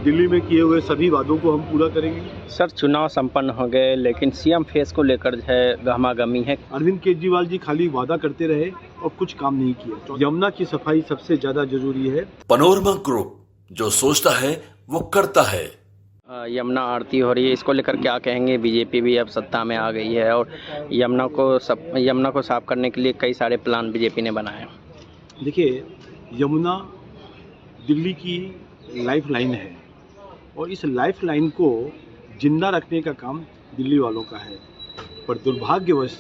दिल्ली में किए हुए सभी वादों को हम पूरा करेंगे। सर, चुनाव संपन्न हो गए लेकिन सीएम फेस को लेकर जो है गहमागहमी है। अरविंद केजरीवाल जी खाली वादा करते रहे और कुछ काम नहीं किया। यमुना की सफाई सबसे ज्यादा जरूरी है। पनोरमा ग्रुप, जो सोचता है वो करता है। यमुना आरती हो रही है, इसको लेकर क्या कहेंगे? बीजेपी भी अब सत्ता में आ गई है और यमुना को साफ करने के लिए कई सारे प्लान बीजेपी ने बनाए। देखिए, यमुना दिल्ली की लाइफ लाइन है और इस लाइफ लाइन को जिंदा रखने का काम दिल्ली वालों का है, पर दुर्भाग्यवश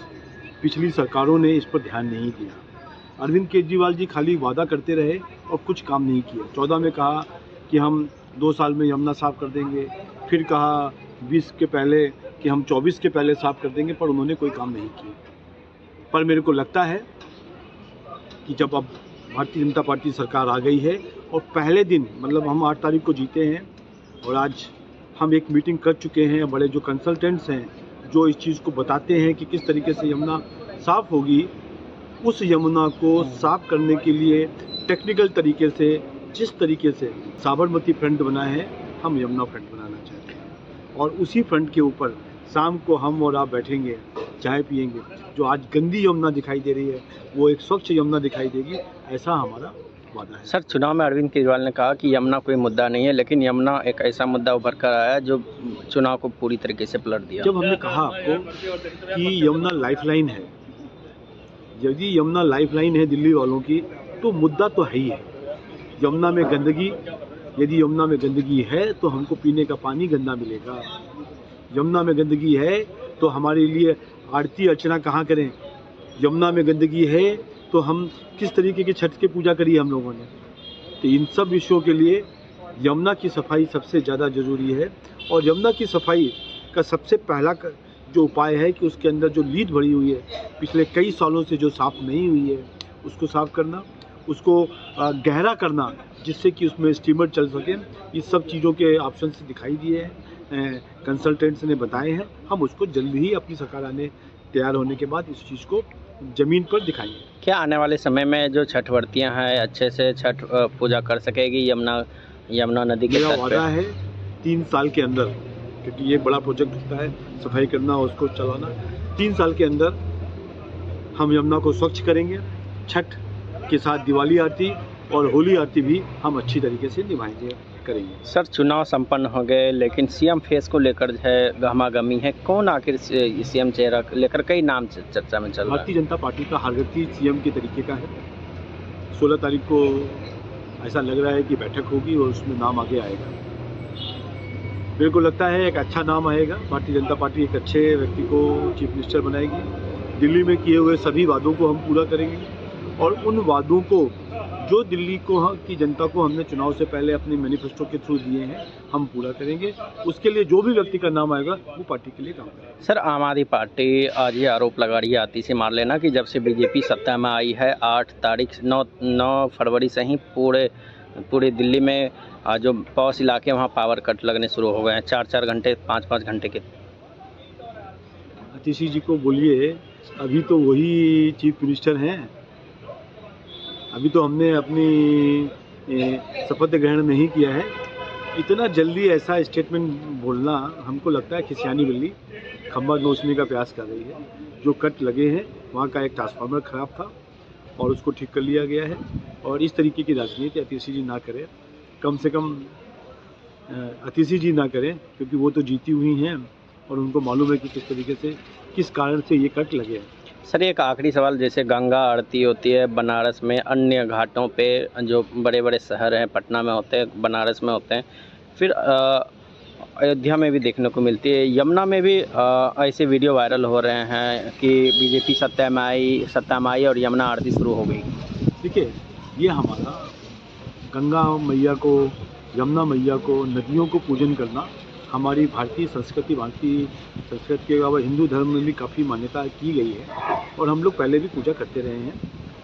पिछली सरकारों ने इस पर ध्यान नहीं दिया। अरविंद केजरीवाल जी खाली वादा करते रहे और कुछ काम नहीं किया। 14 में कहा कि हम 2 साल में यमुना साफ कर देंगे, फिर कहा 20 के पहले कि हम 24 के पहले साफ कर देंगे, पर उन्होंने कोई काम नहीं किया। पर मेरे को लगता है कि जब अब भारतीय जनता पार्टी सरकार आ गई है और पहले दिन मतलब हम 8 तारीख को जीते हैं और आज हम एक मीटिंग कर चुके हैं, बड़े जो कंसल्टेंट्स हैं जो इस चीज़ को बताते हैं कि किस तरीके से यमुना साफ़ होगी, उस यमुना को साफ़ करने के लिए टेक्निकल तरीके से जिस तरीके से साबरमती फ्रंट बना है, हम यमुना फ्रंट बनाना चाहते हैं और उसी फ्रंट के ऊपर शाम को हम और आप बैठेंगे, चाय पिएंगे। जो आज गंदी यमुना दिखाई दे रही है वो एक स्वच्छ यमुना दिखाई देगी, ऐसा हमारा वादा है। सर, चुनाव में अरविंद केजरीवाल ने कहा कि यमुना कोई मुद्दा नहीं है, लेकिन यमुना एक ऐसा मुद्दा उभर कर आया जो चुनाव को पूरी तरीके से पलट दिया। जब हमने कहा आपको कि यमुना लाइफलाइन है, यदि यमुना लाइफलाइन है दिल्ली वालों की, तो मुद्दा तो है ही है। यमुना में गंदगी, यदि यमुना में गंदगी है तो हमको पीने का पानी गंदा मिलेगा। यमुना में गंदगी है तो हमारे लिए आरती अर्चना कहाँ करें? यमुना में गंदगी है तो हम किस तरीके की छठ की पूजा करी हम लोगों ने? तो इन सब विषयों के लिए यमुना की सफाई सबसे ज़्यादा ज़रूरी है और यमुना की सफाई का सबसे पहला जो उपाय है कि उसके अंदर जो लीद भरी हुई है पिछले कई सालों से जो साफ़ नहीं हुई है, उसको साफ़ करना, उसको गहरा करना जिससे कि उसमें स्टीमर चल सके। इस सब चीज़ों के ऑप्शन दिखाई दिए हैं, कंसल्टेंट्स ने बताए हैं। हम उसको जल्दी ही अपनी सरकार आने तैयार होने के बाद इस चीज़ को ज़मीन पर दिखाएंगे। क्या आने वाले समय में जो छठ व्रतियाँ हैं अच्छे से छठ पूजा कर सकेगी यमुना नदी के मेरा तट वादा पे? है 3 साल के अंदर, क्योंकि ये बड़ा प्रोजेक्ट होता है सफाई करना और उसको चलाना, 3 साल के अंदर हम यमुना को स्वच्छ करेंगे। छठ के साथ दिवाली आरती और होली आरती भी हम अच्छी तरीके से निभाएंगे, करेंगे। सर, चुनाव संपन्न हो गए लेकिन सीएम फेस को लेकर जो है गहमागहमी है। कौन आखिर सीएम चेहरा लेकर कई नाम चर्चा में चल रहा है। भारतीय जनता पार्टी का हर व्यक्ति सीएम के तरीके का है। 16 तारीख को ऐसा लग रहा है कि बैठक होगी और उसमें नाम आगे आएगा। मेरे को लगता है एक अच्छा नाम आएगा। भारतीय जनता पार्टी एक अच्छे व्यक्ति को चीफ मिनिस्टर बनाएगी। दिल्ली में किए हुए सभी वादों को हम पूरा करेंगे और उन वादों को जो दिल्ली की जनता को हमने चुनाव से पहले अपने मैनिफेस्टो के थ्रू दिए हैं, हम पूरा करेंगे। उसके लिए जो भी व्यक्ति का नाम आएगा वो पार्टी के लिए काम करेगा। सर, आम आदमी पार्टी आज ये आरोप लगा रही है आती से मार लेना कि जब से बीजेपी सत्ता में आई है 9 फरवरी से ही पूरे दिल्ली में जो पॉश इलाके वहाँ पावर कट लगने शुरू हो गए हैं, 4-4 घंटे 5-5 घंटे के। आतिशी जी को बोलिए, अभी तो वही चीफ मिनिस्टर हैं, अभी तो हमने अपनी शपथ ग्रहण नहीं किया है। इतना जल्दी ऐसा स्टेटमेंट बोलना हमको लगता है खिसियानी बिल्ली खंबा नोचने का प्रयास कर रही है। जो कट लगे हैं वहाँ का एक ट्रांसफार्मर ख़राब था और उसको ठीक कर लिया गया है और इस तरीके की राजनीति आतिशी जी ना करें, कम से कम आतिशी जी ना करें, क्योंकि वो तो जीती हुई हैं और उनको मालूम है कि किस तरीके से किस कारण से ये कट लगे हैं। सर, एक आखिरी सवाल, जैसे गंगा आरती होती है बनारस में, अन्य घाटों पे जो बड़े बड़े शहर हैं, पटना में होते हैं, बनारस में होते हैं, फिर अयोध्या में भी देखने को मिलती है, यमुना में भी ऐसे वीडियो वायरल हो रहे हैं कि बीजेपी सत्ता में आई और यमुना आरती शुरू हो गई। देखिए, ये हमारा गंगा मैया को, यमुना मैया को, नदियों को पूजन करना हमारी भारतीय संस्कृति के अलावा हिंदू धर्म में भी काफ़ी मान्यता की गई है और हम लोग पहले भी पूजा करते रहे हैं।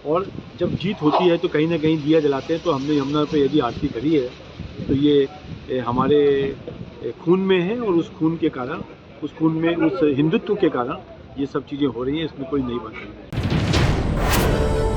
और जब जीत होती है तो कहीं ना कहीं दिया जलाते हैं। तो हमने यमुना पे यदि आरती करी है तो ये हमारे खून में है और उस खून के कारण, उस खून में, उस हिंदुत्व के कारण ये सब चीज़ें हो रही हैं। इसमें कोई नई बात नहीं है।